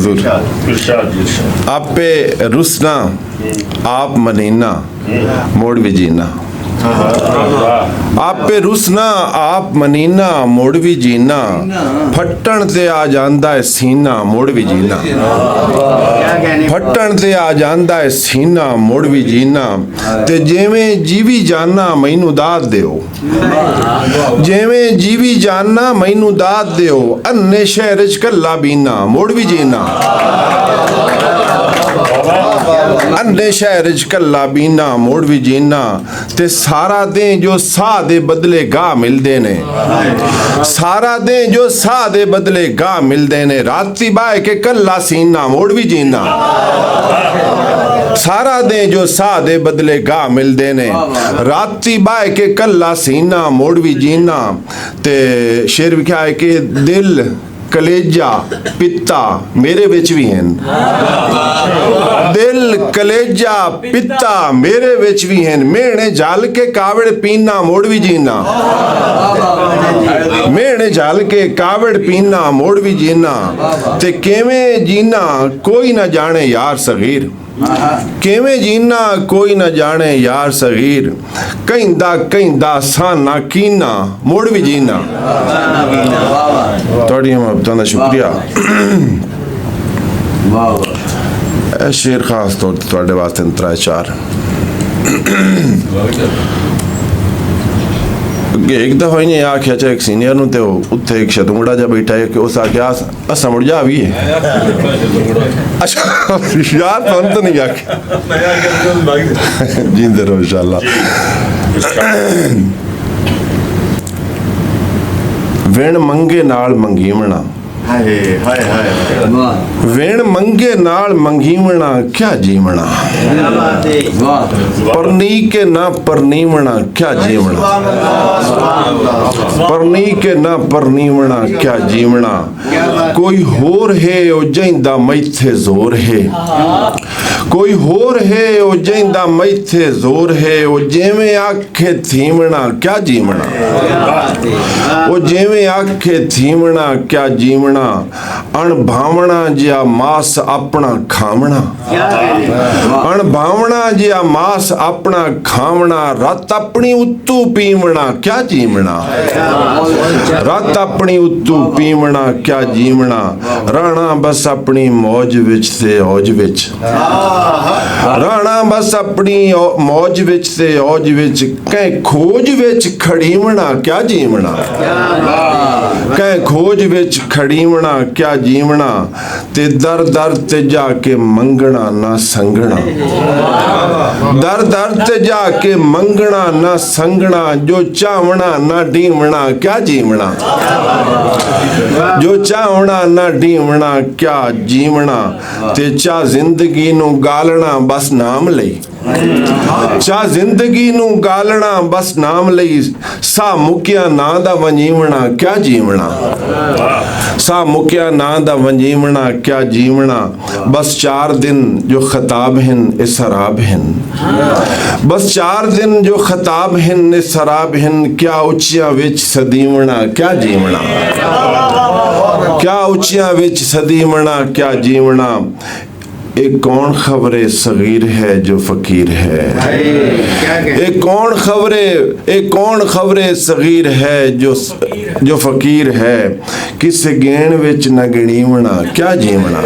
हजूर आपे रुसना आप मनीना मोड़ भी जीना आपे रुसना आप मनीना मुड़ भी जीना फट्टन ते आ जांदा है सीना मुड़ भी जीना फट्टन ते आ जांदा है सीना मुड़ भी जीना ते जिवें जीवी जाना मैनू दाद दिओ जिवें जीवी जाना मैनू दाद दिओ अन्ने शहर च कल्ला बीना मुड़ भी जीना अन्ने शहर च कल्ला बीना मुड़ भी जीना ते सारा दें जो साह दे बदले गाह मिलदे ने सारा दें जो साह दे बदले गाह मिलदे ने राती बाह के कल्ला सीना मुड़ भी जीना सारा दें जो साह दे बदले गाह मिलदे ने राती बाह के कल्ला सीना मुड़ भी जीना ते शेर विख्या है कि दिल कलेजा पिता मेरे विच भी हैं दिल कलेजा पिता मेरे विच भी हैं मेने जल के कावड़ पीना मोड़ भी जीना मेने जल के कावड़ पीना मोड़ भी जीना ते केवें जीना कोई ना जाने यार सगीर केवें जीना कोई ना जाने यार सगीर कहिंदा साना कीना मुड़ भी जीना थोड़ी मोहब्बतां दा शुक्रिया शेर खास तौर ते तुहाडे वास्ते त्रै चार एक दफा इन्हें आख्या चा एक सीनियर नु ते उत्थे एक शतुंगड़ा जा बैठा है कि उस आख्या अस मुड़ जा भी है अच्छा यार तुम तो नहीं आख्या जींदे रहो इंशाअल्लाह वेण मंगे नाल मंगीवना वेण मंगे नाल मंगीवना क्या जीवना परनी के ना परनीवना क्या जीवना परनी के ना परनीवना क्या जीवना कोई होर है ओ जैंदा मैथे जोर है कोई होर है ओ जैंदा मैथे जोर है ओ जेवें आखे थीवना क्या जीवना ओ जेवें आखे थीवना क्या जीवना अणभावना जिया मास अपना खावना अणभावना जिया मास अपना खावना रत अपनी उत्तू पीवना क्या जीवना रत अपनी उत्तू पीवना क्या जीवना राणा बस अपनी मौज विच ते औज विच राणा बस अपनी मौज विच ते औज विच कै खोज विच खड़ीवना क्या जीवना कै खोज विच खड़ीवना क्या जीवना ते दर दर ते जाके मंगना ना संगना दर दर ते जाके मंगना ना संगना जो चावना ना ढीवना क्या जीवना जो चावना ना ढीवना क्या जीवना ते चा जिंदगी नू गालना बस नाम लई चा जिंदगी नू गालना बस नाम लई सा मुकिया ना दा वंजीवना क्या जीवना सा मुकिया ना दा वंजीवना क्या जीवना बस 4 दिन जो खताब हिन इस शराब हिन बस 4 दिन जो खताब हिन इस शराब हिन क्या उचिया विच सदीवना क्या जीवना क्या उचिया विच सदीवना क्या जीवना एक कौन खबरे सगीर है जो फकीर है एक कौन खबरे सगीर है जो फकीर है किस गेण विच न गिणीवना क्या जीवना।